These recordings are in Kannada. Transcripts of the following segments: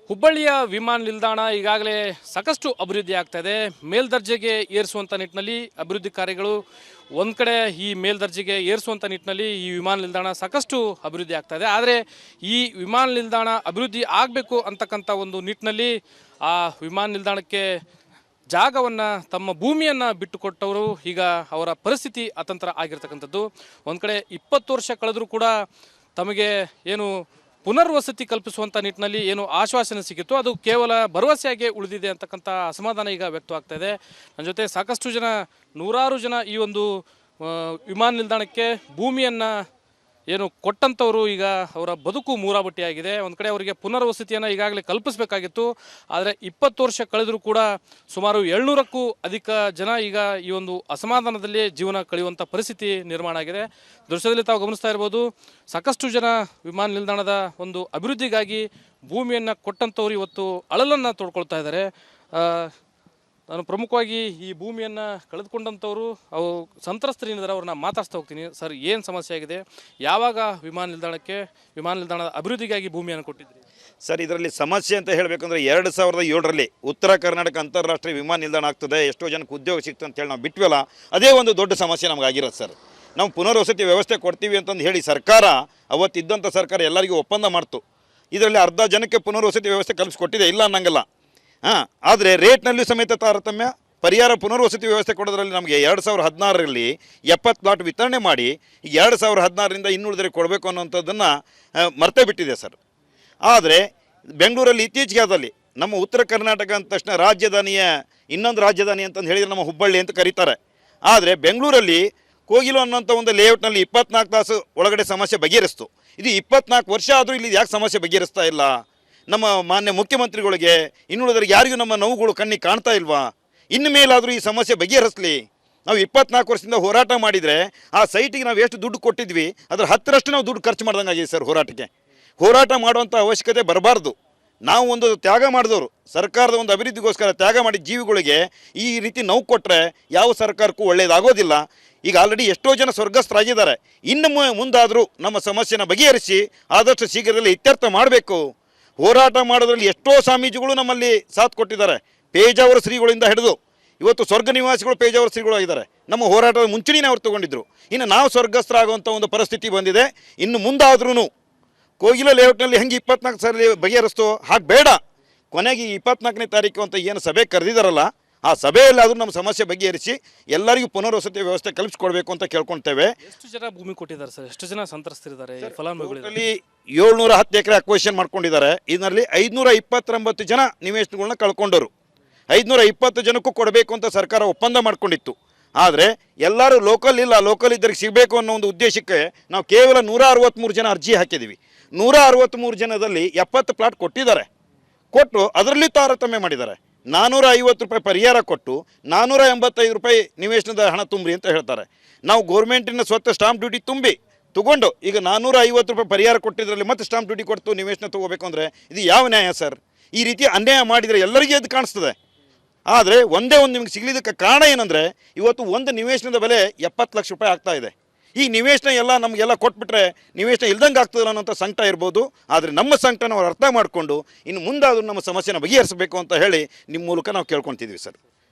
ಹುಬ್ಬಳ್ಳಿಯ ವಿಮಾನ ನಿಲ್ದಾಣ ಈಗಾಗಲೇ ಸಾಕಷ್ಟು ಅಭಿವೃದ್ಧಿ ಆಗ್ತಾ ಇದೆ. ಮೇಲ್ದರ್ಜೆಗೆ ಏರಿಸುವಂಥ ನಿಟ್ಟಿನಲ್ಲಿ ಅಭಿವೃದ್ಧಿ ಕಾರ್ಯಗಳು ಒಂದು ಕಡೆ, ಈ ಮೇಲ್ದರ್ಜೆಗೆ ಏರಿಸುವಂಥ ನಿಟ್ಟಿನಲ್ಲಿ ಈ ವಿಮಾನ ನಿಲ್ದಾಣ ಸಾಕಷ್ಟು ಅಭಿವೃದ್ಧಿ ಆಗ್ತಾ ಇದೆ. ಆದರೆ ಈ ವಿಮಾನ ನಿಲ್ದಾಣ ಅಭಿವೃದ್ಧಿ ಆಗಬೇಕು ಅಂತಕ್ಕಂಥ ಒಂದು ನಿಟ್ಟಿನಲ್ಲಿ ಆ ವಿಮಾನ ನಿಲ್ದಾಣಕ್ಕೆ ಜಾಗವನ್ನು, ತಮ್ಮ ಭೂಮಿಯನ್ನು ಬಿಟ್ಟುಕೊಟ್ಟವರು ಈಗ ಅವರ ಪರಿಸ್ಥಿತಿ ಅತಂತ್ರ ಆಗಿರ್ತಕ್ಕಂಥದ್ದು. ಒಂದು ಕಡೆ 20 ವರ್ಷ ಕಳೆದರೂ ಕೂಡ ತಮಗೆ ಏನು ಪುನರ್ವಸತಿ ಕಲ್ಪಿಸುವಂಥ ನಿಟ್ಟಿನಲ್ಲಿ ಏನು ಆಶ್ವಾಸನೆ ಸಿಕ್ಕಿತ್ತು, ಅದು ಕೇವಲ ಭರವಸೆಯಾಗಿ ಉಳಿದಿದೆ ಅಂತಕ್ಕಂಥ ಅಸಮಾಧಾನ ಈಗ ವ್ಯಕ್ತವಾಗ್ತಾ ಇದೆ. ನನ್ನ ಜೊತೆ ಸಾಕಷ್ಟು ಜನ, ನೂರಾರು ಜನ ಈ ಒಂದು ವಿಮಾನ ನಿಲ್ದಾಣಕ್ಕೆ ಭೂಮಿಯನ್ನು ಏನು ಕೊಟ್ಟಂಥವರು ಈಗ ಅವರ ಬದುಕು ಮೂರಾಬಟ್ಟಿಯಾಗಿದೆ. ಒಂದು ಕಡೆ ಅವರಿಗೆ ಪುನರ್ವಸತಿಯನ್ನು ಈಗಾಗಲೇ ಕಲ್ಪಿಸಬೇಕಾಗಿತ್ತು. ಆದರೆ 20 ವರ್ಷ ಕಳೆದರೂ ಕೂಡ ಸುಮಾರು 700ಕ್ಕೂ ಅಧಿಕ ಜನ ಈಗ ಈ ಒಂದು ಅಸಮಾಧಾನದಲ್ಲಿ ಜೀವನ ಕಳೆಯುವಂಥ ಪರಿಸ್ಥಿತಿ ನಿರ್ಮಾಣ ಆಗಿದೆ. ದೃಶ್ಯದಲ್ಲಿ ತಾವು ಗಮನಿಸ್ತಾ ಇರ್ಬೋದು, ಸಾಕಷ್ಟು ಜನ ವಿಮಾನ ನಿಲ್ದಾಣದ ಒಂದು ಅಭಿವೃದ್ಧಿಗಾಗಿ ಭೂಮಿಯನ್ನು ಕೊಟ್ಟಂಥವ್ರು ಇವತ್ತು ಅಳಲನ್ನು ತೋಡ್ಕೊಳ್ತಾ ಇದ್ದಾರೆ. ನಾನು ಪ್ರಮುಖವಾಗಿ ಈ ಭೂಮಿಯನ್ನು ಕಳೆದುಕೊಂಡಂಥವ್ರು, ಅವು ಸಂತ್ರಸ್ತರೇನಿದ್ದಾರೆ ಅವ್ರನ್ನ ಮಾತಾಡ್ತಾ ಹೋಗ್ತೀನಿ. ಸರ್, ಏನು ಸಮಸ್ಯೆ ಆಗಿದೆ? ಯಾವಾಗ ವಿಮಾನ ನಿಲ್ದಾಣದ ಅಭಿವೃದ್ಧಿಗಾಗಿ ಭೂಮಿಯನ್ನು ಕೊಟ್ಟಿದ್ರಿ? ಸರ್, ಇದರಲ್ಲಿ ಸಮಸ್ಯೆ ಅಂತ ಹೇಳಬೇಕಂದ್ರೆ 2007ರಲ್ಲಿ ಉತ್ತರ ಕರ್ನಾಟಕ ಅಂತಾರಾಷ್ಟ್ರೀಯ ವಿಮಾನ ನಿಲ್ದಾಣ ಆಗ್ತದೆ, ಎಷ್ಟೋ ಜನಕ್ಕೆ ಉದ್ಯೋಗ ಸಿಗ್ತದೆ ಅಂತೇಳಿ ನಾವು ಬಿಟ್ವಲ್ಲ, ಅದೇ ಒಂದು ದೊಡ್ಡ ಸಮಸ್ಯೆ ನಮಗಾಗಿರೋದು ಸರ್. ನಾವು ಪುನರ್ವಸತಿ ವ್ಯವಸ್ಥೆ ಕೊಡ್ತೀವಿ ಅಂತಂದು ಹೇಳಿ ಸರ್ಕಾರ, ಅವತ್ತಿದ್ದಂಥ ಸರ್ಕಾರ ಎಲ್ಲರಿಗೂ ಒಪ್ಪಂದ ಮಾಡ್ತು. ಇದರಲ್ಲಿ ಅರ್ಧ ಜನಕ್ಕೆ ಪುನರ್ವಸತಿ ವ್ಯವಸ್ಥೆ ಕಲ್ಪಿಸ್ಕೊಟ್ಟಿದೆ, ಇಲ್ಲ ಅನ್ನಂಗಲ್ಲ. ಆದರೆ ರೇಟ್ನಲ್ಲಿ ಸಮೇತ ತಾರತಮ್ಯ. ಪರಿಹಾರ ಪುನರ್ವಸತಿ ವ್ಯವಸ್ಥೆ ಕೊಡೋದ್ರಲ್ಲಿ ನಮಗೆ 2016ರಲ್ಲಿ 70 ಪ್ಲಾಟ್ ವಿತರಣೆ ಮಾಡಿ, ಈಗ 2016ರಿಂದ ಇನ್ನುಳಿದರಿಗೆ ಕೊಡಬೇಕು ಅನ್ನೋಂಥದ್ದನ್ನು ಮರ್ತೇ ಬಿಟ್ಟಿದೆ ಸರ್. ಆದರೆ ಬೆಂಗಳೂರಲ್ಲಿ ಇತ್ತೀಚೆಗೆ ಆದಲ್ಲಿ ನಮ್ಮ ಉತ್ತರ ಕರ್ನಾಟಕ ಅಂದ ತಕ್ಷಣ ರಾಜಧಾನಿಯ ಇನ್ನೊಂದು ರಾಜಧಾನಿ ಅಂತಂದು ಹೇಳಿದರೆ ನಮ್ಮ ಹುಬ್ಬಳ್ಳಿ ಅಂತ ಕರೀತಾರೆ. ಆದರೆ ಬೆಂಗಳೂರಲ್ಲಿ ಕೋಗಿಲು ಅನ್ನೋಂಥ ಒಂದು ಲೇಔಟ್ನಲ್ಲಿ 24 ತಾಸು ಒಳಗಡೆ ಸಮಸ್ಯೆ ಬಗೆಹರಿಸ್ತು. ಇದು 24 ವರ್ಷ ಆದರೂ ಇಲ್ಲಿ ಯಾಕೆ ಸಮಸ್ಯೆ ಬಗೆಹರಿಸ್ತಾ ಇಲ್ಲ? ನಮ್ಮ ಮಾನ್ಯ ಮುಖ್ಯಮಂತ್ರಿಗಳಿಗೆ, ಇನ್ನುಳಿದರಿಗೆ ಯಾರಿಗೂ ನಮ್ಮ ನೋವುಗಳು ಕಣ್ಣಿಗೆ ಕಾಣ್ತಾ ಇಲ್ವಾ? ಇನ್ನು ಮೇಲಾದರೂ ಈ ಸಮಸ್ಯೆ ಬಗೆಹರಿಸಲಿ. ನಾವು 24 ವರ್ಷದಿಂದ ಹೋರಾಟ ಮಾಡಿದರೆ ಆ ಸೈಟಿಗೆ ನಾವು ಎಷ್ಟು ದುಡ್ಡು ಕೊಟ್ಟಿದ್ವಿ, ಅದರ 10ರಷ್ಟು ನಾವು ದುಡ್ಡು ಖರ್ಚು ಮಾಡ್ದಂಗಾಗಿದೆ ಸರ್. ಹೋರಾಟ ಮಾಡುವಂಥ ಅವಶ್ಯಕತೆ ಬರಬಾರ್ದು. ನಾವು ಒಂದು ತ್ಯಾಗ ಮಾಡಿದವರು, ಸರ್ಕಾರದ ಒಂದು ಅಭಿವೃದ್ಧಿಗೋಸ್ಕರ ತ್ಯಾಗ ಮಾಡಿ ಜೀವಿಗಳಿಗೆ ಈ ರೀತಿ ನೋವು ಕೊಟ್ಟರೆ ಯಾವ ಸರ್ಕಾರಕ್ಕೂ ಒಳ್ಳೆಯದಾಗೋದಿಲ್ಲ. ಈಗ ಆಲ್ರೆಡಿ ಎಷ್ಟೋ ಜನ ಸ್ವರ್ಗಸ್ಥರಾಗಿದ್ದಾರೆ. ಇನ್ನು ಮುಂದಾದರೂ ನಮ್ಮ ಸಮಸ್ಯೆನ ಬಗೆಹರಿಸಿ ಆದಷ್ಟು ಶೀಘ್ರದಲ್ಲಿ ಇತ್ಯರ್ಥ ಮಾಡಬೇಕು. ಹೋರಾಟ ಮಾಡೋದ್ರಲ್ಲಿ ಎಷ್ಟೋ ಸ್ವಾಮೀಜಿಗಳು ನಮ್ಮಲ್ಲಿ ಸಾಥ್ ಕೊಟ್ಟಿದ್ದಾರೆ. ಪೇಜಾವರ ಶ್ರೀಗಳಿಂದ ಹಿಡಿದು ಇವತ್ತು ಸ್ವರ್ಗ ನಿವಾಸಿಗಳು ಪೇಜಾವರ ಶ್ರೀಗಳು ಆಗಿದ್ದಾರೆ. ನಮ್ಮ ಹೋರಾಟದ ಮುಂಚೂಣಿನೇ ಅವ್ರು ತೊಗೊಂಡಿದ್ರು. ಇನ್ನು ನಾವು ಸ್ವರ್ಗಸ್ಥರಾಗುವಂಥ ಒಂದು ಪರಿಸ್ಥಿತಿ ಬಂದಿದೆ. ಇನ್ನು ಮುಂದಾದ್ರೂ ಕೋಗಿಲ ಲೇಔಟ್ನಲ್ಲಿ ಹೆಂಗೆ 24 ಸಲ ಬಗೆಹರಿಸ್ತೋ ಹಾಗೆ ಬೇಡ. ಕೊನೆಗೆ 24ನೇ ತಾರೀಕು ಅಂತ ಏನು ಸಭೆ ಕರೆದಿದ್ದಾರಲ್ಲ, ಆ ಸಭೆಯಲ್ಲಾದರೂ ನಮ್ಮ ಸಮಸ್ಯೆ ಬಗೆಹರಿಸಿ ಎಲ್ಲರಿಗೂ ಪುನರ್ವಸತಿ ವ್ಯವಸ್ಥೆ ಕಲ್ಪಿಸ್ಕೊಡ್ಬೇಕು ಅಂತ ಕೇಳ್ಕೊಳ್ತೇವೆ. ಎಷ್ಟು ಜನ ಭೂಮಿ ಕೊಟ್ಟಿದ್ದಾರೆ ಸರ್? ಎಷ್ಟು ಜನ ಸಂತ್ರಸ್ತರಿದ್ದಾರೆ? ಫಲಾನುಭವಿಗಳಲ್ಲಿ 710 ಎಕರೆ ಅಕ್ವೇಷನ್ ಮಾಡ್ಕೊಂಡಿದ್ದಾರೆ. ಇದರಲ್ಲಿ 529 ಜನ ನಿವೇಶನಗಳನ್ನ ಕಳ್ಕೊಂಡವರು. 520 ಜನಕ್ಕೂ ಕೊಡಬೇಕು ಅಂತ ಸರ್ಕಾರ ಒಪ್ಪಂದ ಮಾಡ್ಕೊಂಡಿತ್ತು. ಆದರೆ ಎಲ್ಲರೂ ಲೋಕಲ್ ಇದ್ದರಿಗೆ ಸಿಗಬೇಕು ಅನ್ನೋ ಒಂದು ಉದ್ದೇಶಕ್ಕೆ ನಾವು ಕೇವಲ 163 ಜನ ಅರ್ಜಿ ಹಾಕಿದ್ದೀವಿ. 163 ಜನದಲ್ಲಿ 70 ಪ್ಲಾಟ್ ಕೊಟ್ಟು ಅದರಲ್ಲಿ ತಾರತಮ್ಯ ಮಾಡಿದ್ದಾರೆ. 450 ರೂಪಾಯಿ ಪರಿಹಾರ ಕೊಟ್ಟು 485 ರೂಪಾಯಿ ನಿವೇಶನದ ಹಣ ತುಂಬ್ರಿ ಅಂತ ಹೇಳ್ತಾರೆ. ನಾವು ಗೌರ್ಮೆಂಟಿನ ಸ್ವತಃ ಸ್ಟಾಂಪ್ ಡ್ಯೂಟಿ ತಗೊಂಡು ಈಗ 450 ರೂಪಾಯಿ ಪರಿಹಾರ ಕೊಟ್ಟಿದ್ರಲ್ಲಿ ಮತ್ತೆ ಸ್ಟಾಂಪ್ ಡ್ಯೂಟಿ ಕೊಟ್ಟು ನಿವೇಶನ ತೊಗೋಬೇಕು ಅಂದರೆ ಇದು ಯಾವ ನ್ಯಾಯ ಸರ್? ಈ ರೀತಿ ಅನ್ಯಾಯ ಮಾಡಿದರೆ ಎಲ್ಲರಿಗೂ ಅದು ಕಾಣಿಸ್ತದೆ. ಆದರೆ ಒಂದೇ ಒಂದು ನಿಮಗೆ ಸಿಗಲಿದ್ದಕ್ಕೆ ಕಾರಣ ಏನಂದರೆ, ಇವತ್ತು ಒಂದು ನಿವೇಶನದ ಬೆಲೆ 70 ಲಕ್ಷ ರೂಪಾಯಿ ಆಗ್ತಾ ಇದೆ. ಈ ನಿವೇಶನ ಎಲ್ಲ ನಮಗೆಲ್ಲ ಕೊಟ್ಬಿಟ್ರೆ ನಿವೇಶನ ಇಲ್ದಂಗೆ ಆಗ್ತದಲ್ಲ ಅನ್ನೋಂಥ ಸಂಕಟ ಇರ್ಬೋದು. ಆದರೆ ನಮ್ಮ ಸಂಕಟನ ಅವ್ರು ಅರ್ಥ ಮಾಡಿಕೊಂಡು ಇನ್ನು ಮುಂದಾದರೂ ನಮ್ಮ ಸಮಸ್ಯೆನ ಬಗೆಹರಿಸಬೇಕು ಅಂತ ಹೇಳಿ ನಿಮ್ಮ ಮೂಲಕ ನಾವು ಕೇಳ್ಕೊತಿದ್ವಿ ಸರ್.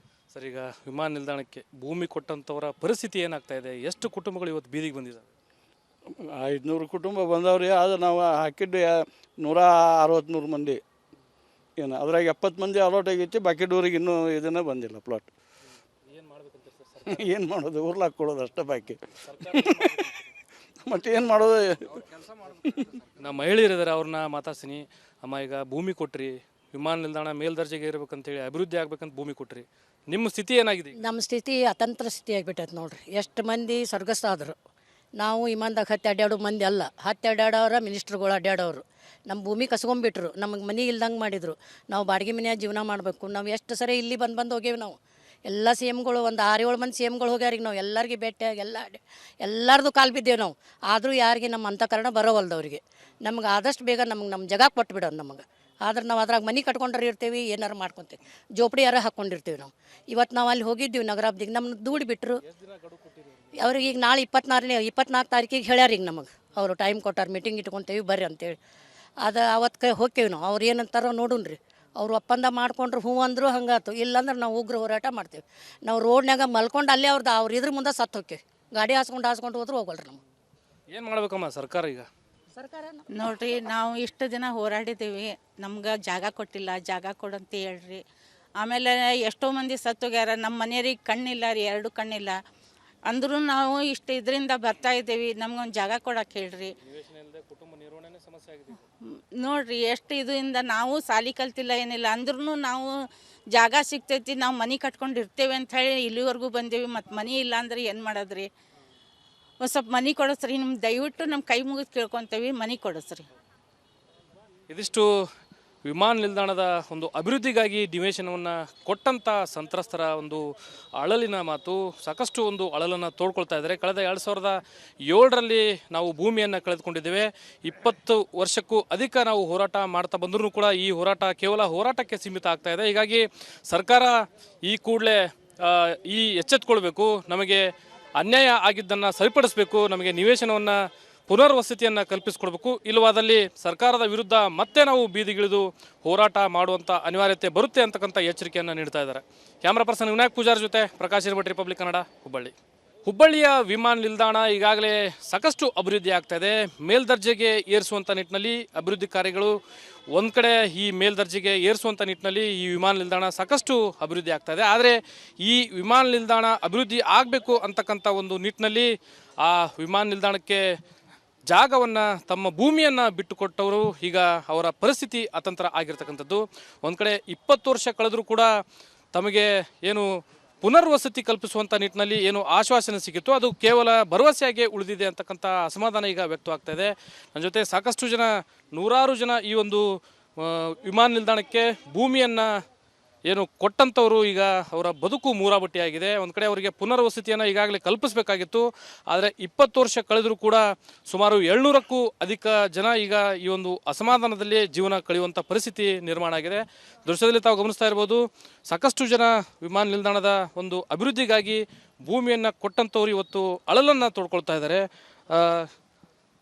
ಸರ್, ಈಗ ವಿಮಾನ ನಿಲ್ದಾಣಕ್ಕೆ ಭೂಮಿ ಕೊಟ್ಟಂಥವರ ಪರಿಸ್ಥಿತಿ ಏನಾಗ್ತಾ ಇದೆ? ಎಷ್ಟು ಕುಟುಂಬಗಳು ಇವತ್ತು ಬೀದಿಗೆ ಬಂದಿದ್ದಾವೆ? 500 ಕುಟುಂಬ ಬಂದವ್ರಿ. ಆದರೆ ನಾವು ಹಾಕಿದ್ದು 163 ಮಂದಿ. ಏನು ಅದ್ರಾಗ 70 ಮಂದಿ ಅಲೋಟ್ ಆಗೈತಿ. ಬಾಕಿ ಡೂರಿಗೆ ಇನ್ನೂ ಇದನ್ನೇ ಬಂದಿಲ್ಲ ಪ್ಲಾಟ್. ಏನು ಮಾಡೋದು? ಊರ್ಲಾಕ್ ಕೊಡೋದು ಅಷ್ಟೇ ಬಾಕಿ. ಮತ್ತೆ ಏನು ಮಾಡೋದು? ನಮ್ಮ ಮಹಿಳೆಯರಿದ್ದಾರೆ, ಅವ್ರನ್ನ ಮಾತಾಡ್ತೀನಿ. ಅಮ್ಮ, ಈಗ ಭೂಮಿ ಕೊಟ್ರಿ, ವಿಮಾನ ನಿಲ್ದಾಣ ಮೇಲ್ದರ್ಜೆಗೆ ಇರಬೇಕಂತೇಳಿ ಅಭಿವೃದ್ಧಿ ಆಗ್ಬೇಕಂತ ಭೂಮಿ ಕೊಟ್ರಿ, ನಿಮ್ಮ ಸ್ಥಿತಿ ಏನಾಗಿದೆ? ನಮ್ಮ ಸ್ಥಿತಿ ಅತಂತ್ರ ಸ್ಥಿತಿ ಆಗಿಬಿಟ್ಟೈತೆ ನೋಡ್ರಿ. ಎಷ್ಟು ಮಂದಿ ಸ್ವರ್ಗಸ್ಥ ಆದರು. ನಾವು ವಿಮಾನದಾಗ ಅಡ್ಡಾಡೋ ಮಂದಿ ಅಲ್ಲ. ಅಡ್ಡಾಡೋರ ಮಿನಿಸ್ಟ್ರುಗಳು ಅಡ್ಡಾಡೋರು. ನಮ್ಮ ಭೂಮಿ ಕಸ್ಕೊಂಡ್ಬಿಟ್ರು, ನಮಗೆ ಮನೆ ಇಲ್ದಂಗೆ ಮಾಡಿದರು. ನಾವು ಬಾಡಿಗೆ ಮನೆಯಾಗ ಜೀವನ ಮಾಡಬೇಕು. ನಾವು ಎಷ್ಟು ಸರಿ ಇಲ್ಲಿ ಬಂದು ಹೋಗೇವಿ. ನಾವು ಎಲ್ಲ ಸಿ ಎಮ್ಗಳು, ಒಂದು 6-7 ಮಂದಿ ಸಿ ಎಮ್ಗಳು ಹೋಗ್ಯಾರಿಗೆ. ನಾವು ಎಲ್ಲರಿಗೆ ಭೇಟಿಯಾಗಿ ಎಲ್ಲರದು ಕಾಲು ಬಿದ್ದೇವೆ ನಾವು. ಆದರೂ ಯಾರಿಗೆ ನಮ್ಮ ಅಂತಃಕರಣ ಬರೋವಲ್ದವ್ರಿಗೆ. ನಮ್ಗೆ ಆದಷ್ಟು ಬೇಗ ನಮ್ಮ ಜಾಗ ಕೊಟ್ಬಿಡೋದು ನಮಗೆ. ಆದ್ರೆ ನಾವು ಅದ್ರಾಗ ಮನೆ ಕಟ್ಕೊಂಡ್ರೆ ಇರ್ತೀವಿ, ಏನಾರು ಮಾಡ್ಕೊತೀವಿ, ಜೋಪಡಿ ಯಾರು ಹಾಕ್ಕೊಂಡಿರ್ತೀವಿ ನಾವು. ಇವತ್ತು ನಾವು ಅಲ್ಲಿ ಹೋಗಿದ್ದೀವಿ ನಗರಾಬ್ದಿಗೆ, ನಮ್ಮನ್ನ ದೂಡಿ ಬಿಟ್ಟರು. ಅವ್ರಿಗೆ ಈಗ ನಾಳೆ 24 ತಾರೀಕಿಗೆ ಹೇಳ್ಯಾರ. ಈಗ ನಮಗೆ ಅವರು ಟೈಮ್ ಕೊಟ್ಟಾರ, ಮೀಟಿಂಗ್ ಇಟ್ಕೊತೇವಿ ಬರ್ರಿ ಅಂತೇಳಿ. ಅದು ಅವತ್ತು ಹೋಕ್ಕೇವಿ ನಾವು ಅವ್ರು ಏನಂತಾರೋ ನೋಡುನ್ರಿ. ಅವ್ರು ಒಪ್ಪಂದ ಮಾಡ್ಕೊಂಡ್ರು ಹ್ಞೂ ಅಂದರು ಹಂಗಾತು, ಇಲ್ಲಾಂದ್ರೆ ನಾವು ಉಗ್ರ ಹೋರಾಟ ಮಾಡ್ತೀವಿ. ನಾವು ರೋಡ್ನಾಗ ಮಲ್ಕೊಂಡು ಅಲ್ಲೇ ಅವ್ರು ಇದ್ರ ಮುಂದೆ ಸತ್ತು ಹೋಕ್ಕೇವಿ. ಗಾಡಿ ಹಾಸ್ಕೊಂಡು ಹೋದ್ರು ಹೋಗಲ್ರಿ ನಮ್ಗೆ. ಏನು ಮಾಡ್ಬೇಕಮ್ಮ ಸರ್ಕಾರ ಈಗ? ಸರ್ಕಾರ ನೋಡ್ರಿ, ನಾವು ಇಷ್ಟು ದಿನ ಹೋರಾಡಿದ್ದೀವಿ, ನಮ್ಗೆ ಜಾಗ ಕೊಟ್ಟಿಲ್ಲ, ಜಾಗ ಕೊಡಂತ ಹೇಳ್ರಿ. ಆಮೇಲೆ ಎಷ್ಟೋ ಮಂದಿ ಸತ್ತೋಗ್ಯಾರ, ನಮ್ಮ ಮನೆಯವ್ರಿಗೆ ಕಣ್ಣಿಲ್ಲ ರೀ, 2 ಕಣ್ಣಿಲ್ಲ ಅಂದ್ರೂ ನಾವು ಇಷ್ಟು ಇದರಿಂದ ಬರ್ತಾ ಇದ್ದೀವಿ, ನಮ್ಗೊಂದು ಜಾಗ ಕೊಡಕ್ಕೆ ಹೇಳ್ರಿ. ನೋಡ್ರಿ ಎಷ್ಟು ಇದರಿಂದ ನಾವು ಸಾಲಿ ಕಲ್ತಿಲ್ಲ ಏನಿಲ್ಲ ಅಂದ್ರೂ ನಾವು ಜಾಗ ಸಿಗ್ತೈತಿ, ನಾವು ಮನೆ ಕಟ್ಕೊಂಡು ಇರ್ತೇವೆ ಅಂತ ಹೇಳಿ ಇಲ್ಲಿವರೆಗೂ ಬಂದೇವಿ. ಮತ್ತು ಮನೆ ಇಲ್ಲ ಅಂದ್ರೆ ಏನು ಮಾಡೋದ್ರಿ? ಒಂದು ಸ್ವಲ್ಪ ಮನೆ ಕೊಡಿಸ್ರಿ, ನಿಮ್ಮ ದಯವಿಟ್ಟು ನಮ್ಮ ಕೈ ಮುಗಿದು ಕೇಳ್ಕೊತೇವೆ, ಮನೆ ಕೊಡಿಸ್ರಿ. ಇದಿಷ್ಟು ವಿಮಾನ ನಿಲ್ದಾಣದ ಒಂದು ಅಭಿವೃದ್ಧಿಗಾಗಿ ನಿವೇಶನವನ್ನು ಕೊಟ್ಟಂಥ ಸಂತ್ರಸ್ತರ ಒಂದು ಅಳಲಿನ ಮಾತು. ಸಾಕಷ್ಟು ಒಂದು ಅಳಲನ್ನು ತೋಡ್ಕೊಳ್ತಾ ಇದ್ದಾರೆ. ಕಳೆದ 2007ರಲ್ಲಿ ನಾವು ಭೂಮಿಯನ್ನು ಕಳೆದುಕೊಂಡಿದ್ದೇವೆ. 20 ವರ್ಷಕ್ಕೂ ಅಧಿಕ ನಾವು ಹೋರಾಟ ಮಾಡ್ತಾ ಬಂದರೂ ಕೂಡ ಈ ಹೋರಾಟ ಕೇವಲ ಹೋರಾಟಕ್ಕೆ ಸೀಮಿತ ಆಗ್ತಾ ಇದೆ. ಹೀಗಾಗಿ ಸರ್ಕಾರ ಈ ಕೂಡಲೇ ಎಚ್ಚೆತ್ತುಕೊಳ್ಬೇಕು, ನಮಗೆ ಅನ್ಯಾಯ ಆಗಿದ್ದನ್ನು ಸರಿಪಡಿಸಬೇಕು, ನಮಗೆ ನಿವೇಶನವನ್ನು ಪುನರ್ವಸತಿಯನ್ನು ಕಲ್ಪಿಸಿಕೊಡ್ಬೇಕು. ಇಲ್ಲವಾದಲ್ಲಿ ಸರ್ಕಾರದ ವಿರುದ್ಧ ಮತ್ತೆ ನಾವು ಬೀದಿಗಿಳಿದು ಹೋರಾಟ ಮಾಡುವಂಥ ಅನಿವಾರ್ಯತೆ ಬರುತ್ತೆ ಅಂತಕ್ಕಂಥ ಎಚ್ಚರಿಕೆಯನ್ನು ನೀಡ್ತಾ ಇದ್ದಾರೆ. ಕ್ಯಾಮ್ರಾ ಪರ್ಸನ್ ವಿನಾಯಕ್ ಪೂಜಾರ್ ಜೊತೆ ಪ್ರಕಾಶ್ ಹಿರೇಮಠ, ರಿಪಬ್ಲಿಕ್ ಕನ್ನಡ, ಹುಬ್ಬಳ್ಳಿ. ಹುಬ್ಬಳ್ಳಿಯ ವಿಮಾನ ನಿಲ್ದಾಣ ಈಗಾಗಲೇ ಸಾಕಷ್ಟು ಅಭಿವೃದ್ಧಿ ಆಗ್ತಾ ಇದೆ. ಮೇಲ್ದರ್ಜೆಗೆ ಏರಿಸುವಂಥ ನಿಟ್ಟಿನಲ್ಲಿ ಅಭಿವೃದ್ಧಿ ಕಾರ್ಯಗಳು ಒಂದು ಕಡೆ ಈ ಮೇಲ್ದರ್ಜೆಗೆ ಏರಿಸುವಂಥ ನಿಟ್ಟಿನಲ್ಲಿ ಈ ವಿಮಾನ ನಿಲ್ದಾಣ ಸಾಕಷ್ಟು ಅಭಿವೃದ್ಧಿ ಆಗ್ತಾ ಇದೆ. ಆದರೆ ಈ ವಿಮಾನ ನಿಲ್ದಾಣ ಅಭಿವೃದ್ಧಿ ಆಗಬೇಕು ಅಂತಕ್ಕಂಥ ಒಂದು ನಿಟ್ಟಿನಲ್ಲಿ ಆ ವಿಮಾನ ನಿಲ್ದಾಣಕ್ಕೆ ಜಾಗವನ್ನು, ತಮ್ಮ ಭೂಮಿಯನ್ನು ಬಿಟ್ಟುಕೊಟ್ಟವರು ಈಗ ಅವರ ಪರಿಸ್ಥಿತಿ ಅತಂತ್ರ ಆಗಿರ್ತಕ್ಕಂಥದ್ದು. ಒಂದು ಕಡೆ 20 ವರ್ಷ ಕಳೆದರೂ ಕೂಡ ತಮಗೆ ಏನು ಪುನರ್ವಸತಿ ಕಲ್ಪಿಸುವಂಥ ನಿಟ್ಟಿನಲ್ಲಿ ಏನು ಆಶ್ವಾಸನೆ ಸಿಕ್ಕಿತ್ತು ಅದು ಕೇವಲ ಭರವಸೆಯಾಗಿ ಉಳಿದಿದೆ ಅಂತಕ್ಕಂಥ ಅಸಮಾಧಾನ ಈಗ ವ್ಯಕ್ತವಾಗ್ತಾ ಇದೆ. ನನ್ನ ಜೊತೆ ಸಾಕಷ್ಟು ಜನ, ನೂರಾರು ಜನ ಈ ಒಂದು ವಿಮಾನ ನಿಲ್ದಾಣಕ್ಕೆ ಭೂಮಿಯನ್ನು ಏನು ಕೊಟ್ಟಂಥವರು ಈಗ ಅವರ ಬದುಕು ಮೂರಾಬಟ್ಟಿಯಾಗಿದೆ. ಒಂದು ಕಡೆ ಅವರಿಗೆ ಪುನರ್ವಸತಿಯನ್ನು ಈಗಾಗಲೇ ಕಲ್ಪಿಸಬೇಕಾಗಿತ್ತು. ಆದರೆ 20 ವರ್ಷ ಕಳೆದರೂ ಕೂಡ ಸುಮಾರು 700ಕ್ಕೂ ಅಧಿಕ ಜನ ಈಗ ಈ ಒಂದು ಅಸಮಾಧಾನದಲ್ಲಿ ಜೀವನ ಕಳೆಯುವಂಥ ಪರಿಸ್ಥಿತಿ ನಿರ್ಮಾಣ ಆಗಿದೆ. ದೃಶ್ಯದಲ್ಲಿ ತಾವು ಗಮನಿಸ್ತಾ ಇರ್ಬೋದು, ಸಾಕಷ್ಟು ಜನ ವಿಮಾನ ನಿಲ್ದಾಣದ ಒಂದು ಅಭಿವೃದ್ಧಿಗಾಗಿ ಭೂಮಿಯನ್ನು ಕೊಟ್ಟಂಥವ್ರು ಇವತ್ತು ಅಳಲನ್ನು ತೋಡ್ಕೊಳ್ತಾ ಇದ್ದಾರೆ.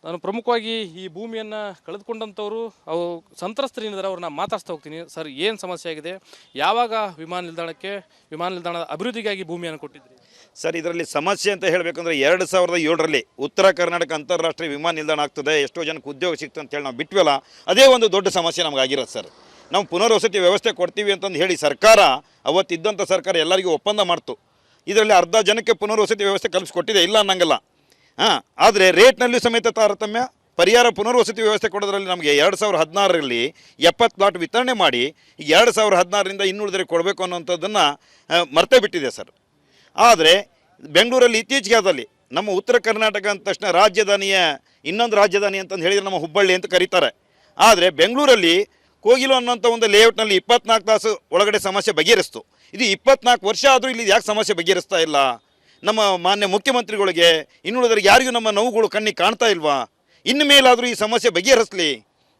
ನಾನು ಪ್ರಮುಖವಾಗಿ ಈ ಭೂಮಿಯನ್ನು ಕಳೆದುಕೊಂಡಂಥವ್ರು ಅವು ಸಂತ್ರಸ್ತರೇನಿದ್ದಾರೆ ಅವ್ರನ್ನ ಮಾತಾಡ್ತಾ ಹೋಗ್ತೀನಿ. ಸರ್, ಏನು ಸಮಸ್ಯೆ ಆಗಿದೆ? ಯಾವಾಗ ವಿಮಾನ ನಿಲ್ದಾಣದ ಅಭಿವೃದ್ಧಿಗಾಗಿ ಭೂಮಿಯನ್ನು ಕೊಟ್ಟಿದ್ರಿ? ಸರ್, ಇದರಲ್ಲಿ ಸಮಸ್ಯೆ ಅಂತ ಹೇಳಬೇಕಂದ್ರೆ 2007ರಲ್ಲಿ ಉತ್ತರ ಕರ್ನಾಟಕ ಅಂತಾರಾಷ್ಟ್ರೀಯ ವಿಮಾನ ನಿಲ್ದಾಣ ಆಗ್ತದೆ, ಎಷ್ಟೋ ಜನಕ್ಕೆ ಉದ್ಯೋಗ ಸಿಗ್ತದೆ ಅಂತೇಳಿ ನಾವು ಬಿಟ್ವಲ್ಲ, ಅದೇ ಒಂದು ದೊಡ್ಡ ಸಮಸ್ಯೆ ನಮಗಾಗಿರೋದು ಸರ್. ನಾವು ಪುನರ್ವಸತಿ ವ್ಯವಸ್ಥೆ ಕೊಡ್ತೀವಿ ಅಂತಂದು ಹೇಳಿ ಸರ್ಕಾರ, ಅವತ್ತಿದ್ದಂಥ ಸರ್ಕಾರ ಎಲ್ಲರಿಗೂ ಒಪ್ಪಂದ ಮಾಡ್ತು. ಇದರಲ್ಲಿ ಅರ್ಧ ಜನಕ್ಕೆ ಪುನರ್ವಸತಿ ವ್ಯವಸ್ಥೆ ಕಲ್ಪಿಸ್ಕೊಟ್ಟಿದೆ, ಇಲ್ಲ ಅನ್ನಂಗಲ್ಲ. ಆದರೆ ರೇಟ್ನಲ್ಲಿ ಸಮೇತ ತಾರತಮ್ಯ. ಪರಿಹಾರ ಪುನರ್ವಸತಿ ವ್ಯವಸ್ಥೆ ಕೊಡೋದ್ರಲ್ಲಿ ನಮಗೆ 2016ರಲ್ಲಿ 70 ಪ್ಲಾಟ್ ವಿತರಣೆ ಮಾಡಿ ಈಗ 2016ರಿಂದ ಇನ್ನುಳಿದರೆ ಕೊಡಬೇಕು ಅನ್ನೋಂಥದ್ದನ್ನು ಮರ್ತೇ ಬಿಟ್ಟಿದೆ ಸರ್. ಆದರೆ ಬೆಂಗಳೂರಲ್ಲಿ ಇತ್ತೀಚೆಗೆ ಆದಲ್ಲಿ ನಮ್ಮ ಉತ್ತರ ಕರ್ನಾಟಕ ಅಂದ ತಕ್ಷಣ ರಾಜಧಾನಿಯ ಇನ್ನೊಂದು ರಾಜಧಾನಿ ಅಂತಂದು ಹೇಳಿದರೆ ನಮ್ಮ ಹುಬ್ಬಳ್ಳಿ ಅಂತ ಕರೀತಾರೆ. ಆದರೆ ಬೆಂಗಳೂರಲ್ಲಿ ಕೋಗಿಲು ಅನ್ನೋಂಥ ಒಂದು ಲೇಔಟ್ನಲ್ಲಿ 24 ತಾಸು ಒಳಗಡೆ ಸಮಸ್ಯೆ ಬಗೆಹರಿಸ್ತು. ಇದು 24 ವರ್ಷ ಆದರೂ ಇಲ್ಲಿ ಯಾಕೆ ಸಮಸ್ಯೆ ಬಗೆಹರಿಸ್ತಾ ಇಲ್ಲ? ನಮ್ಮ ಮಾನ್ಯ ಮುಖ್ಯಮಂತ್ರಿಗಳಿಗೆ, ಇನ್ನುಳಿದರಿಗೆ ಯಾರಿಗೂ ನಮ್ಮ ನೋವುಗಳು ಕಣ್ಣಿಗೆ ಕಾಣ್ತಾ ಇಲ್ವಾ? ಇನ್ನು ಮೇಲಾದರೂ ಈ ಸಮಸ್ಯೆ ಬಗೆಹರಿಸಲಿ.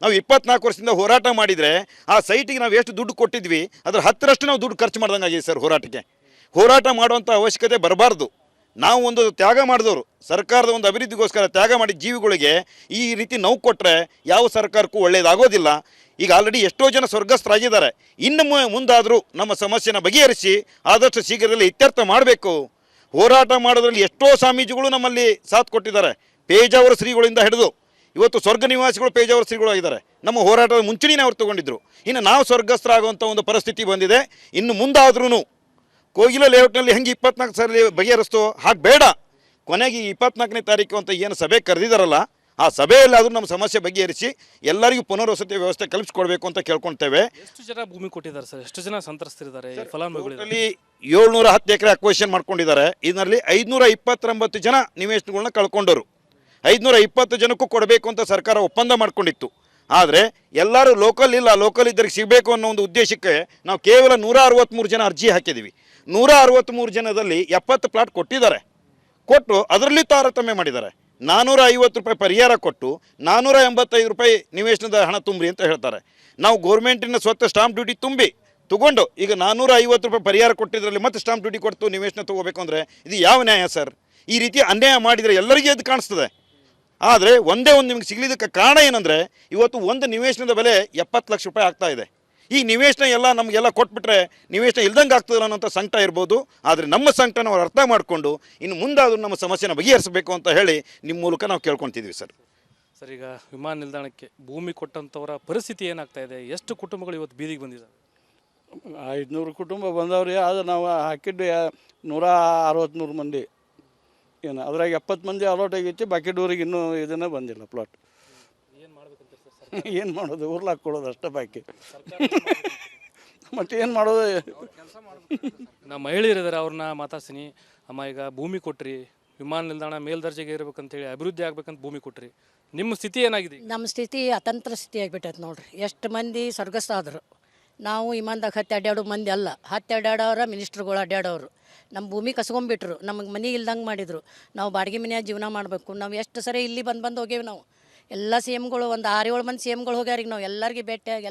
ನಾವು 24 ವರ್ಷದಿಂದ ಹೋರಾಟ ಮಾಡಿದರೆ ಆ ಸೈಟಿಗೆ ನಾವು ಎಷ್ಟು ದುಡ್ಡು ಕೊಟ್ಟಿದ್ವಿ ಅದರ 10ರಷ್ಟು ನಾವು ದುಡ್ಡು ಖರ್ಚು ಮಾಡ್ದಂಗೆ ಆಗಿದೆ ಸರ್. ಹೋರಾಟ ಮಾಡುವಂಥ ಅವಶ್ಯಕತೆ ಬರಬಾರ್ದು. ನಾವು ಒಂದು ತ್ಯಾಗ ಮಾಡಿದವರು, ಸರ್ಕಾರದ ಒಂದು ಅಭಿವೃದ್ಧಿಗೋಸ್ಕರ ತ್ಯಾಗ ಮಾಡಿ ಜೀವಿಗಳಿಗೆ ಈ ರೀತಿ ನೋವು ಕೊಟ್ಟರೆ ಯಾವ ಸರ್ಕಾರಕ್ಕೂ ಒಳ್ಳೆಯದಾಗೋದಿಲ್ಲ. ಈಗ ಆಲ್ರೆಡಿ ಎಷ್ಟೋ ಜನ ಸ್ವರ್ಗಸ್ಥರಾಗಿದ್ದಾರೆ. ಇನ್ನು ಮುಂದಾದರೂ ನಮ್ಮ ಸಮಸ್ಯೆನ ಬಗೆಹರಿಸಿ ಆದಷ್ಟು ಶೀಘ್ರದಲ್ಲೇ ಇತ್ಯರ್ಥ ಮಾಡಬೇಕು. ಹೋರಾಟ ಮಾಡೋದ್ರಲ್ಲಿ ಎಷ್ಟೋ ಸ್ವಾಮೀಜಿಗಳು ನಮ್ಮಲ್ಲಿ ಸಾಥ್ ಕೊಟ್ಟಿದ್ದಾರೆ. ಪೇಜಾವರ ಶ್ರೀಗಳಿಂದ ಹಿಡಿದು ಇವತ್ತು ಸ್ವರ್ಗ ನಿವಾಸಿಗಳು ಪೇಜಾವರ ಶ್ರೀಗಳು ಆಗಿದ್ದಾರೆ. ನಮ್ಮ ಹೋರಾಟದ ಮುಂಚೂಣಿನೇ ಅವ್ರು ತೊಗೊಂಡಿದ್ರು. ಇನ್ನು ನಾವು ಸ್ವರ್ಗಸ್ಥರಾಗುವಂಥ ಒಂದು ಪರಿಸ್ಥಿತಿ ಬಂದಿದೆ. ಇನ್ನು ಮುಂದಾದ್ರೂ ಕೋಗಿಲ ಲೇಔಟ್ನಲ್ಲಿ ಹೆಂಗೆ 24 ಸಲ ಬಗೆಹರಿಸ್ತೋ ಹಾಗೆ ಬೇಡ. ಕೊನೆಗೆ 24ನೇ ತಾರೀಕು ಅಂತ ಏನು ಸಭೆ ಕರೆದಿದ್ದಾರಲ್ಲ, ಆ ಸಭೆಯಲ್ಲಾದರೂ ನಮ್ಮ ಸಮಸ್ಯೆ ಬಗೆಹರಿಸಿ ಎಲ್ಲರಿಗೂ ಪುನರ್ವಸತಿ ವ್ಯವಸ್ಥೆ ಕಲ್ಪಿಸ್ಕೊಡ್ಬೇಕು ಅಂತ ಕೇಳ್ಕೊಳ್ತೇವೆ. ಎಷ್ಟು ಜನ ಭೂಮಿ ಕೊಟ್ಟಿದ್ದಾರೆ ಸರ್? ಎಷ್ಟು ಜನ ಸಂತ್ರಸ್ತರಿದ್ದಾರೆ? ಫಲಾನುಭವಿಗಳು 710 ಎಕರೆ ಅಕ್ವೇಷನ್ ಮಾಡ್ಕೊಂಡಿದ್ದಾರೆ. ಇದರಲ್ಲಿ 529 ಜನ ನಿವೇಶನಗಳನ್ನ ಕಳ್ಕೊಂಡರು. 520 ಜನಕ್ಕೂ ಕೊಡಬೇಕು ಅಂತ ಸರ್ಕಾರ ಒಪ್ಪಂದ ಮಾಡ್ಕೊಂಡಿತ್ತು. ಆದರೆ ಎಲ್ಲರೂ ಲೋಕಲ್ ಇದ್ದರಿಗೆ ಸಿಗಬೇಕು ಅನ್ನೋ ಒಂದು ಉದ್ದೇಶಕ್ಕೆ ನಾವು ಕೇವಲ 163 ಜನ ಅರ್ಜಿ ಹಾಕಿದ್ದೀವಿ. 163 ಜನದಲ್ಲಿ 70 ಪ್ಲಾಟ್ ಕೊಟ್ಟು ಅದರಲ್ಲಿ ತಾರತಮ್ಯ ಮಾಡಿದ್ದಾರೆ. 450 ರೂಪಾಯಿ ಪರಿಹಾರ ಕೊಟ್ಟು 485 ರೂಪಾಯಿ ನಿವೇಶನದ ಹಣ ತುಂಬ್ರಿ ಅಂತ ಹೇಳ್ತಾರೆ. ನಾವು ಗೌರ್ಮೆಂಟಿನ ಸ್ವತ್ತು ಸ್ಟಾಂಪ್ ಡ್ಯೂಟಿ ತಗೊಂಡು ಈಗ 450 ರೂಪಾಯಿ ಪರಿಹಾರ ಕೊಟ್ಟಿದ್ರಲ್ಲಿ ಮತ್ತೆ ಸ್ಟಾಂಪ್ ಡ್ಯೂಟಿ ಕೊಟ್ಟು ನಿವೇಶನ ತೊಗೋಬೇಕು ಅಂದರೆ ಇದು ಯಾವ ನ್ಯಾಯ ಸರ್? ಈ ರೀತಿ ಅನ್ಯಾಯ ಮಾಡಿದರೆ ಎಲ್ಲರಿಗೂ ಎದ್ದು ಕಾಣಿಸ್ತದೆ. ಆದರೆ ಒಂದೇ ಒಂದು ನಿಮಗೆ ಸಿಗಲಿದ್ದಕ್ಕೆ ಕಾರಣ ಏನಂದರೆ ಇವತ್ತು ಒಂದು ನಿವೇಶನದ ಬೆಲೆ 70 ಲಕ್ಷ ರೂಪಾಯಿ ಆಗ್ತಾ ಇದೆ. ಈ ನಿವೇಶನ ಎಲ್ಲ ನಮಗೆಲ್ಲ ಕೊಟ್ಬಿಟ್ರೆ ನಿವೇಶನ ಇಲ್ದಂಗೆ ಆಗ್ತದಲ್ಲ ಅನ್ನೋಂಥ ಸಂಕಟ ಇರ್ಬೋದು. ಆದರೆ ನಮ್ಮ ಸಂಕಟನ ಅವ್ರು ಅರ್ಥ ಮಾಡಿಕೊಂಡು ಇನ್ನು ಮುಂದಾದರೂ ನಮ್ಮ ಸಮಸ್ಯೆನ ಬಗೆಹರಿಸಬೇಕು ಅಂತ ಹೇಳಿ ನಿಮ್ಮ ಮೂಲಕ ನಾವು ಕೇಳ್ಕೊತಿದ್ವಿ ಸರ್. ಸರ್, ಈಗ ವಿಮಾನ ನಿಲ್ದಾಣಕ್ಕೆ ಭೂಮಿ ಕೊಟ್ಟಂಥವರ ಪರಿಸ್ಥಿತಿ ಏನಾಗ್ತಾ ಇದೆ? ಎಷ್ಟು ಕುಟುಂಬಗಳು ಇವತ್ತು ಬೀದಿಗೆ ಬಂದಿದ್ದಾವೆ? 500 ಕುಟುಂಬ ಬಂದವ್ರಿ. ಆದರೆ ನಾವು ಹಾಕಿದ್ದು 163 ಮಂದಿ ಏನು, ಅದ್ರಾಗ 70 ಮಂದಿ ಅಲೋಟ್ ಆಗೈತಿ. ಬಾಕಿದವ್ರಿಗೆ ಇನ್ನೂ ಇದನ್ನೇ ಬಂದಿಲ್ಲ ಪ್ಲಾಟ್. ಏನು ಮಾಡೋದು? ಊರ್ಲಾಕ್ ಕೊಡೋದು ಅಷ್ಟೇ ಬಾಕಿ. ಮತ್ತೆ ಏನು ಮಾಡೋದು? ನಮ್ಮ ಮಹಿಳೆಯರಿದ್ದಾರೆ, ಅವ್ರನ್ನ ಮಾತಾಡ್ತೀನಿ. ಅಮ್ಮ, ಈಗ ಭೂಮಿ ಕೊಟ್ರಿ, ವಿಮಾನ ನಿಲ್ದಾಣ ಮೇಲ್ದರ್ಜೆಗೆ ಇರಬೇಕಂತೇಳಿ ಅಭಿವೃದ್ಧಿ ಆಗ್ಬೇಕಂತ ಭೂಮಿ ಕೊಟ್ರಿ, ನಿಮ್ಮ ಸ್ಥಿತಿ ಏನಾಗಿದೆ? ನಮ್ಮ ಸ್ಥಿತಿ ಅತಂತ್ರ ಸ್ಥಿತಿ ಆಗಿಬಿಟ್ಟೈತೆ ನೋಡ್ರಿ. ಎಷ್ಟು ಮಂದಿ ಸ್ವರ್ಗಸ್ಥ ಆದರು. ನಾವು ವಿಮಾನದಾಗ ಹತ್ತಿ ಅಡ್ಡಾಡೋ ಮಂದಿ ಅಲ್ಲ. ಹತ್ತಿ ಅಡ್ಡಾಡೋರ ಮಿನಿಸ್ಟ್ರುಗಳು ಅಡ್ಡಾಡೋರು. ನಮ್ಮ ಭೂಮಿ ಕಸ್ಕೊಂಡ್ಬಿಟ್ರು, ನಮಗೆ ಮನೆ ಇಲ್ದಂಗೆ ಮಾಡಿದರು. ನಾವು ಬಾಡಿಗೆ ಮನೆಯಾಗ ಜೀವನ ಮಾಡಬೇಕು. ನಾವು ಎಷ್ಟು ಸರಿ ಇಲ್ಲಿ ಬಂದು ಹೋಗೇವಿ. ನಾವು ಎಲ್ಲ ಸಿ ಎಮ್ಗಳು ಒಂದು 6-7 ಮಂದಿ ಸಿ ಎಮ್ಗಳು ಹೋಗ್ಯಾರಿಗೆ. ನಾವು ಎಲ್ಲರಿಗೆ ಭೇಟಿಯಾಗಿ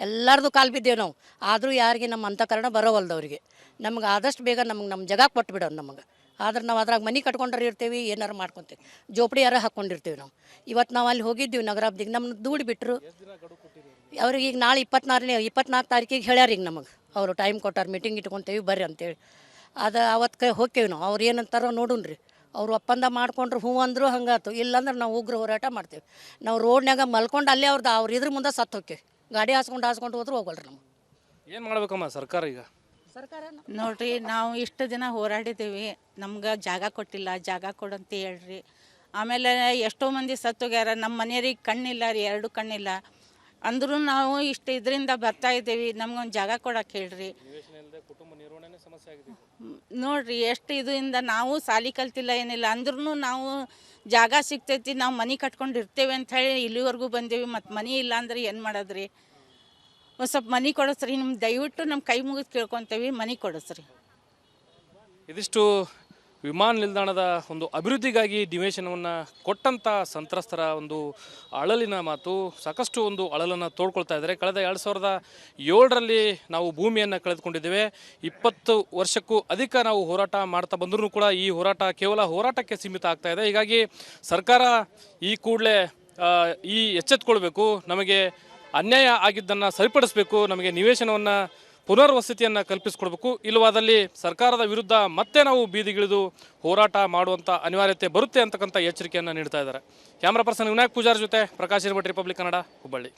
ಎಲ್ಲರದು ಕಾಲು ಬಿದ್ದೇವೆ ನಾವು. ಆದರೂ ಯಾರಿಗೆ ನಮ್ಮ ಅಂತಃಕರಣ ಬರೋವಲ್ದವ್ರಿಗೆ. ನಮ್ಗೆ ಆದಷ್ಟು ಬೇಗ ನಮ್ಮ ಜಾಗ ಕೊಟ್ಬಿಡೋದು ನಮಗೆ. ಆದ್ರೆ ನಾವು ಅದ್ರಾಗ ಮನೆ ಕಟ್ಕೊಂಡ್ರೆ ಇರ್ತೀವಿ, ಏನಾರು ಮಾಡ್ಕೊತೀವಿ, ಜೋಪಡಿ ಯಾರ ಹಾಕ್ಕೊಂಡಿರ್ತೀವಿ ನಾವು. ಇವತ್ತು ನಾವು ಅಲ್ಲಿ ಹೋಗಿದ್ದೀವಿ ನಗರಾಬ್ದಿಗೆ, ನಮ್ಮನ್ನ ದೂಡಿ ಬಿಟ್ಟರು. ಅವ್ರಿಗೆ ಈಗ ನಾಳೆ 24 ತಾರೀಕಿಗೆ ಹೇಳ್ಯಾರ. ಈಗ ನಮಗೆ ಅವರು ಟೈಮ್ ಕೊಟ್ಟಾರ, ಮೀಟಿಂಗ್ ಇಟ್ಕೊತೇವಿ ಬರ್ರಿ ಅಂತೇಳಿ. ಅದು ಅವತ್ತು ಹೋಗ್ತೇವೆ ನಾವು. ಅವ್ರು ಏನಂತಾರೋ ನೋಡುನ್ರಿ. ಅವರು ಒಪ್ಪಂದ ಮಾಡ್ಕೊಂಡ್ರು, ಹ್ಞೂ ಅಂದರು ಹಂಗಾತು. ಇಲ್ಲಾಂದ್ರೆ ನಾವು ಉಗ್ರ ಹೋರಾಟ ಮಾಡ್ತೇವೆ. ನಾವು ರೋಡ್ನಾಗ ಮಲ್ಕೊಂಡು ಅಲ್ಲೇ ಅವ್ರು ಇದ್ರ ಮುಂದೆ ಸತ್ತು ಹೋಗ್ತೇವೆ. ಗಾಡಿ ಹಾಸ್ಕೊಂಡು ಹೋದ್ರು ಹೋಗಲ್ರಿ. ನಾವು ಏನು ಮಾಡ್ಬೇಕಮ್ಮ ಸರ್ಕಾರ ಈಗ? ಸರ್ಕಾರ ನೋಡ್ರಿ, ನಾವು ಇಷ್ಟು ದಿನ ಹೋರಾಡಿದ್ದೀವಿ, ನಮ್ಗೆ ಜಾಗ ಕೊಟ್ಟಿಲ್ಲ, ಜಾಗ ಕೊಡಂತ ಹೇಳ್ರಿ. ಆಮೇಲೆ ಎಷ್ಟೋ ಮಂದಿ ಸತ್ತೋಗ್ಯಾರ. ನಮ್ಮ ಮನೆಯವ್ರಿಗೆ ಕಣ್ಣಿಲ್ಲ ರೀ, 2 ಕಣ್ಣಿಲ್ಲ. ಅಂದ್ರೂ ನಾವು ಇಷ್ಟು ಇದರಿಂದ ಬರ್ತಾ ಇದ್ದೀವಿ, ನಮ್ಗೊಂದು ಜಾಗ ಕೊಡಕ್ಕೆ ಹೇಳ್ರಿ. ನೋಡ್ರಿ, ಎಷ್ಟು ಇದರಿಂದ ನಾವು ಸಾಲಿ ಕಲ್ತಿಲ್ಲ ಏನಿಲ್ಲ, ಅಂದ್ರೂ ನಾವು ಜಾಗ ಸಿಗ್ತೈತಿ, ನಾವು ಮನೆ ಕಟ್ಕೊಂಡು ಇರ್ತೇವೆ ಅಂತ ಹೇಳಿ ಇಲ್ಲಿವರೆಗೂ ಬಂದೇವಿ. ಮತ್ತು ಮನೆ ಇಲ್ಲ ಅಂದ್ರೆ ಏನು ಮಾಡೋದ್ರಿ? ಒಂದು ಸ್ವಲ್ಪ ಮನೆ ಕೊಡಿಸ್ರಿ. ನಿಮ್ಗೆ ದಯವಿಟ್ಟು ನಮ್ಮ ಕೈ ಮುಗಿದು ಕೇಳ್ಕೊತೇವಿ, ಮನೆ ಕೊಡಿಸ್ರಿ. ಇದಿಷ್ಟು ವಿಮಾನ ನಿಲ್ದಾಣದ ಒಂದು ಅಭಿವೃದ್ಧಿಗಾಗಿ ನಿವೇಶನವನ್ನು ಕೊಟ್ಟಂಥ ಸಂತ್ರಸ್ತರ ಒಂದು ಅಳಲಿನ ಮಾತು. ಸಾಕಷ್ಟು ಒಂದು ಅಳಲನ್ನು ತೋಡ್ಕೊಳ್ತಾ ಇದ್ದಾರೆ. ಕಳೆದ 2007ರಲ್ಲಿ ನಾವು ಭೂಮಿಯನ್ನು ಕಳೆದುಕೊಂಡಿದ್ದೇವೆ. 20 ವರ್ಷಕ್ಕೂ ಅಧಿಕ ನಾವು ಹೋರಾಟ ಮಾಡ್ತಾ ಬಂದರೂ ಕೂಡ ಈ ಹೋರಾಟ ಕೇವಲ ಹೋರಾಟಕ್ಕೆ ಸೀಮಿತ ಆಗ್ತಾ ಇದೆ. ಹೀಗಾಗಿ ಸರ್ಕಾರ ಈ ಕೂಡಲೇ ಎಚ್ಚೆತ್ತುಕೊಳ್ಬೇಕು. ನಮಗೆ ಅನ್ಯಾಯ ಆಗಿದ್ದನ್ನು ಸರಿಪಡಿಸಬೇಕು. ನಮಗೆ ನಿವೇಶನವನ್ನು ಪುನರ್ವಸತಿಯನ್ನು ಕಲ್ಪಿಸಿಕೊಡ್ಬೇಕು. ಇಲ್ಲವಾದಲ್ಲಿ ಸರ್ಕಾರದ ವಿರುದ್ಧ ಮತ್ತೆ ನಾವು ಬೀದಿಗಿಳಿದು ಹೋರಾಟ ಮಾಡುವಂಥ ಅನಿವಾರ್ಯತೆ ಬರುತ್ತೆ ಅಂತಕ್ಕಂಥ ಎಚ್ಚರಿಕೆಯನ್ನು ನೀಡ್ತಾ ಇದ್ದಾರೆ. ಕ್ಯಾಮ್ರಾ ಪರ್ಸನ್ ವಿನಾಯಕ್ ಪೂಜಾರ್ ಜೊತೆ ಪ್ರಕಾಶ್ ಹಿರಭಟ್, ರಿಪಬ್ಲಿಕ್ ಕನ್ನಡ, ಹುಬ್ಬಳ್ಳಿ.